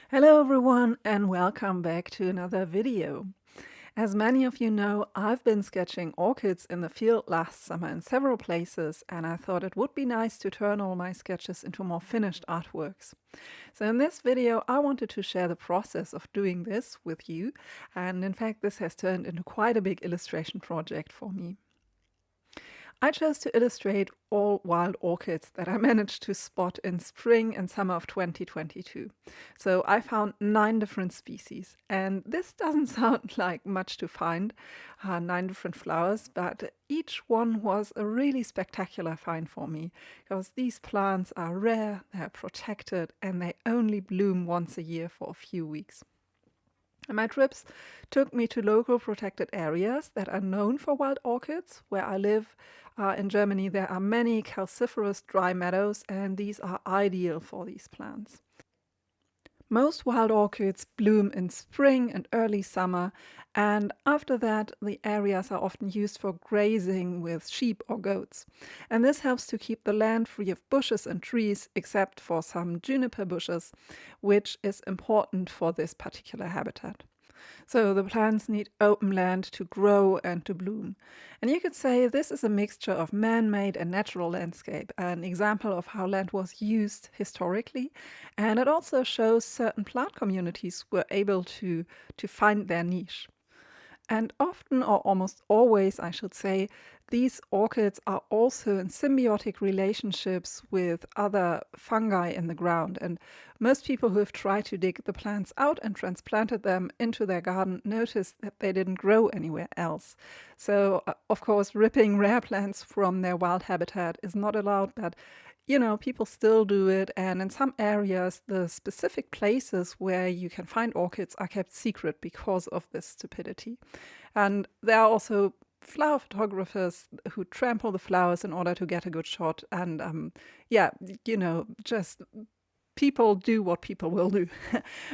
Hello everyone and welcome back to another video. As many of you know, I've been sketching orchids in the field last summer in several places, and I thought it would be nice to turn all my sketches into more finished artworks. So in this video I wanted to share the process of doing this with you, and in fact this has turned into quite a big illustration project for me. I chose to illustrate all wild orchids that I managed to spot in spring and summer of 2022. So I found 9 different species, and this doesn't sound like much to find, 9 different flowers, but each one was a really spectacular find for me, because these plants are rare, they're protected, and they only bloom once a year for a few weeks. And my trips took me to local protected areas that are known for wild orchids. Where I live in Germany, there are many calciferous dry meadows, and these are ideal for these plants. Most wild orchids bloom in spring and early summer, and after that the areas are often used for grazing with sheep or goats. And this helps to keep the land free of bushes and trees, except for some juniper bushes, which is important for this particular habitat. So the plants need open land to grow and to bloom. And you could say this is a mixture of man-made and natural landscape, an example of how land was used historically. And it also shows certain plant communities were able to find their niche. And often, or almost always, I should say, these orchids are also in symbiotic relationships with other fungi in the ground. And most people who have tried to dig the plants out and transplanted them into their garden noticed that they didn't grow anywhere else. So, of course, ripping rare plants from their wild habitat is not allowed, but people still do it, and in some areas, the specific places where you can find orchids are kept secret because of this stupidity. And there are also flower photographers who trample the flowers in order to get a good shot. And yeah, just people do what people will do.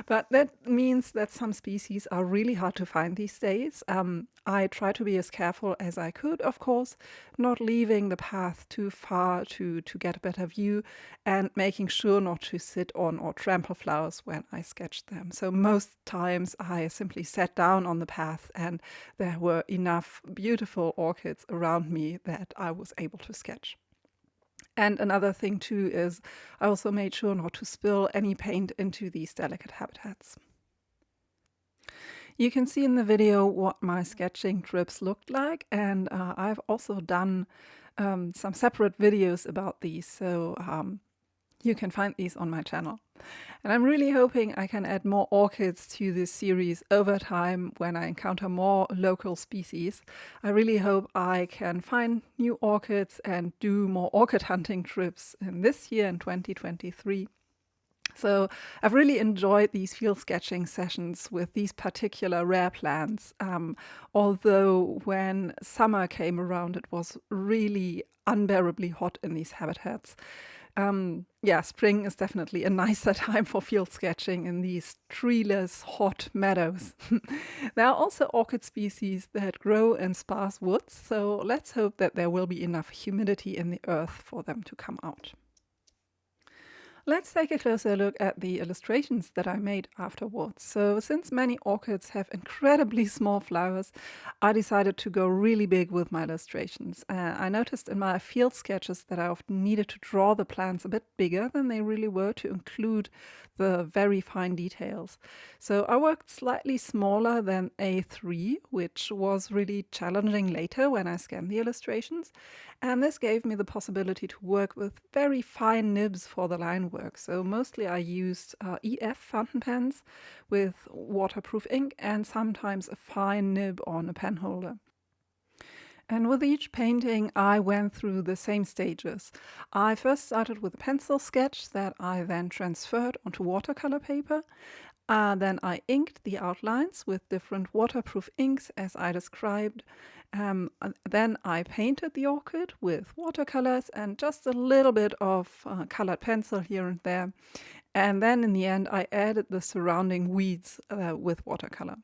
But that means that some species are really hard to find these days. I try to be as careful as I could, of course, not leaving the path too far to get a better view, and making sure not to sit on or trample flowers when I sketch them. So most times I simply sat down on the path and there were enough beautiful orchids around me that I was able to sketch. And another thing too is I also made sure not to spill any paint into these delicate habitats. You can see in the video what my sketching trips looked like, and I've also done some separate videos about these, so you can find these on my channel. And I'm really hoping I can add more orchids to this series over time when I encounter more local species. I really hope I can find new orchids and do more orchid hunting trips in this year in 2023. So I've really enjoyed these field sketching sessions with these particular rare plants. Although when summer came around, it was really unbearably hot in these habitats. Yeah, spring is definitely a nicer time for field sketching in these treeless, hot meadows. There are also orchid species that grow in sparse woods, so let's hope that there will be enough humidity in the earth for them to come out. Let's take a closer look at the illustrations that I made afterwards. So since many orchids have incredibly small flowers, I decided to go really big with my illustrations. I noticed in my field sketches that I often needed to draw the plants a bit bigger than they really were to include the very fine details. So I worked slightly smaller than A3, which was really challenging later when I scanned the illustrations. And this gave me the possibility to work with very fine nibs for the line work. So mostly I used EF fountain pens with waterproof ink and sometimes a fine nib on a pen holder. And with each painting, I went through the same stages. I first started with a pencil sketch that I then transferred onto watercolor paper. Then I inked the outlines with different waterproof inks as I described. Then I painted the orchid with watercolors and just a little bit of colored pencil here and there. And then in the end, I added the surrounding weeds with watercolor.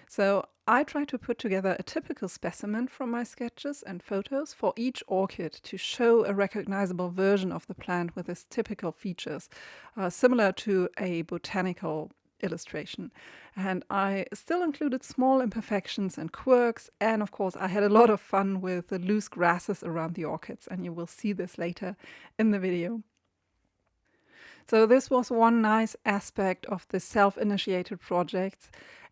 So I tried to put together a typical specimen from my sketches and photos for each orchid to show a recognizable version of the plant with its typical features, similar to a botanical illustration. And I still included small imperfections and quirks, and of course I had a lot of fun with the loose grasses around the orchids, and you will see this later in the video. So this was one nice aspect of the self-initiated projects.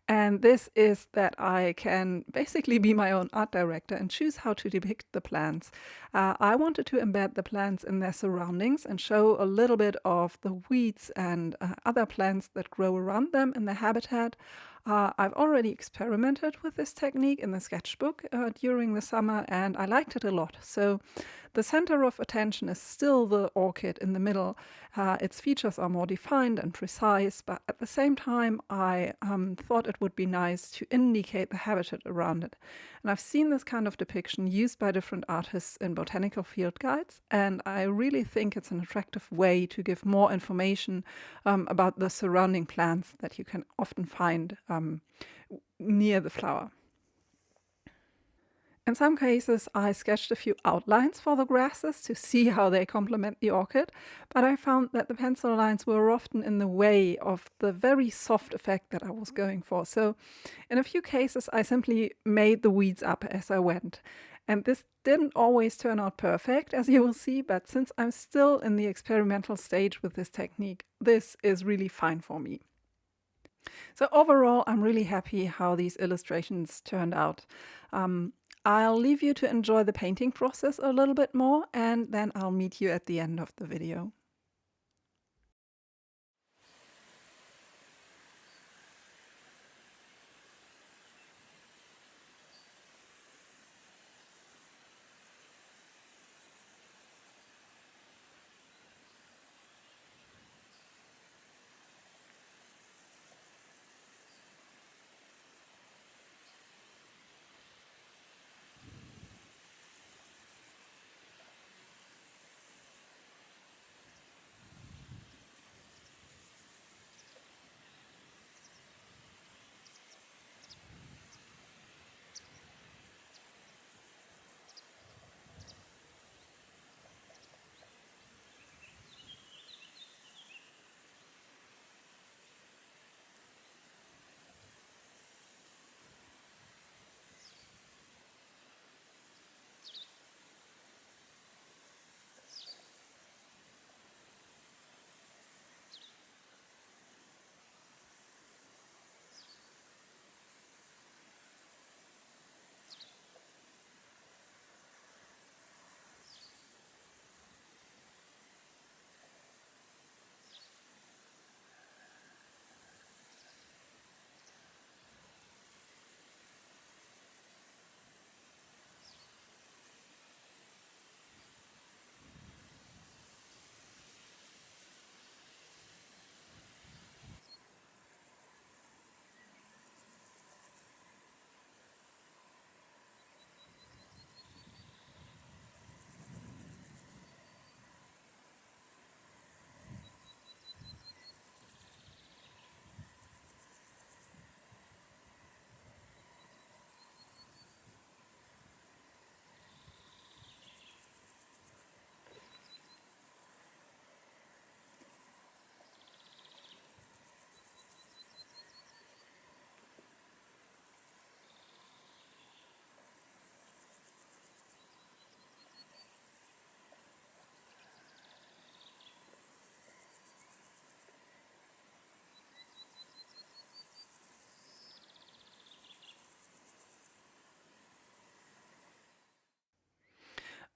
And this is that I can basically be my own art director and choose how to depict the plants. I wanted to embed the plants in their surroundings and show a little bit of the weeds and other plants that grow around them in their habitat. I've already experimented with this technique in the sketchbook during the summer, and I liked it a lot. So the center of attention is still the orchid in the middle. Its features are more defined and precise, but at the same time, I thought it would be nice to indicate the habitat around it. And I've seen this kind of depiction used by different artists in botanical field guides, and I really think it's an attractive way to give more information about the surrounding plants that you can often find near the flower. In some cases, I sketched a few outlines for the grasses to see how they complement the orchid, but I found that the pencil lines were often in the way of the very soft effect that I was going for. So in a few cases, I simply made the weeds up as I went. And this didn't always turn out perfect, as you will see, but since I'm still in the experimental stage with this technique, this is really fine for me. So overall, I'm really happy how these illustrations turned out. I'll leave you to enjoy the painting process a little bit more, and then I'll meet you at the end of the video.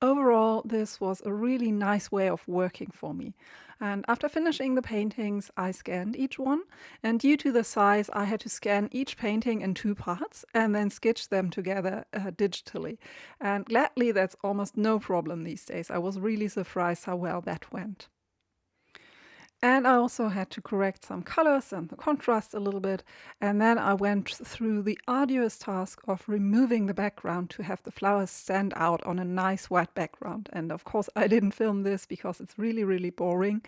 Overall, this was a really nice way of working for me. And after finishing the paintings, I scanned each one. And due to the size, I had to scan each painting in two parts and then stitch them together digitally. And gladly, that's almost no problem these days. I was really surprised how well that went. And I also had to correct some colors and the contrast a little bit. And then I went through the arduous task of removing the background to have the flowers stand out on a nice white background. And of course, I didn't film this because it's really, really boring.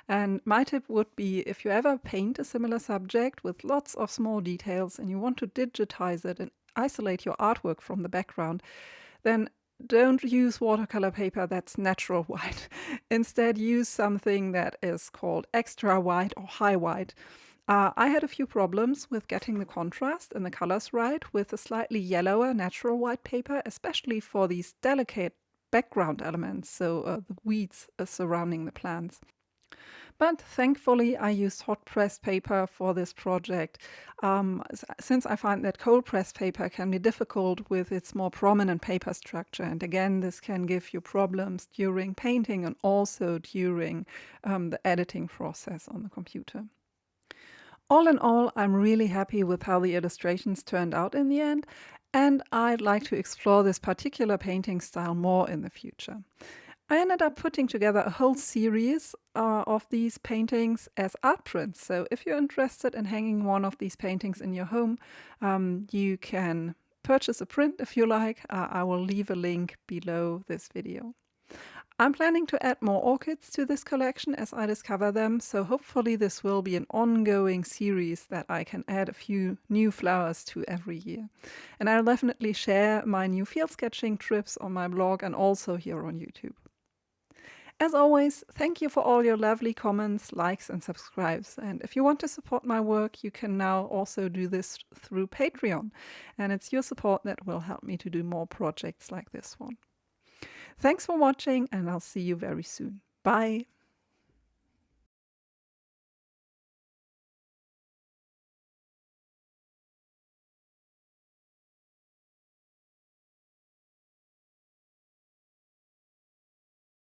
And my tip would be, if you ever paint a similar subject with lots of small details and you want to digitize it and isolate your artwork from the background, then don't use watercolor paper that's natural white. Instead, use something that is called extra white or high white. I had a few problems with getting the contrast and the colors right with a slightly yellower natural white paper, especially for these delicate background elements, so the weeds surrounding the plants. But thankfully, I used hot pressed paper for this project, since I find that cold pressed paper can be difficult with its more prominent paper structure. And again, this can give you problems during painting and also during the editing process on the computer. All in all, I'm really happy with how the illustrations turned out in the end, and I'd like to explore this particular painting style more in the future. I ended up putting together a whole series of these paintings as art prints. So if you're interested in hanging one of these paintings in your home, you can purchase a print if you like. I will leave a link below this video. I'm planning to add more orchids to this collection as I discover them, so hopefully this will be an ongoing series that I can add a few new flowers to every year. And I'll definitely share my new field sketching trips on my blog and also here on YouTube. As always, thank you for all your lovely comments, likes, and subscribes. And if you want to support my work, you can now also do this through Patreon. And it's your support that will help me to do more projects like this one. Thanks for watching, and I'll see you very soon. Bye!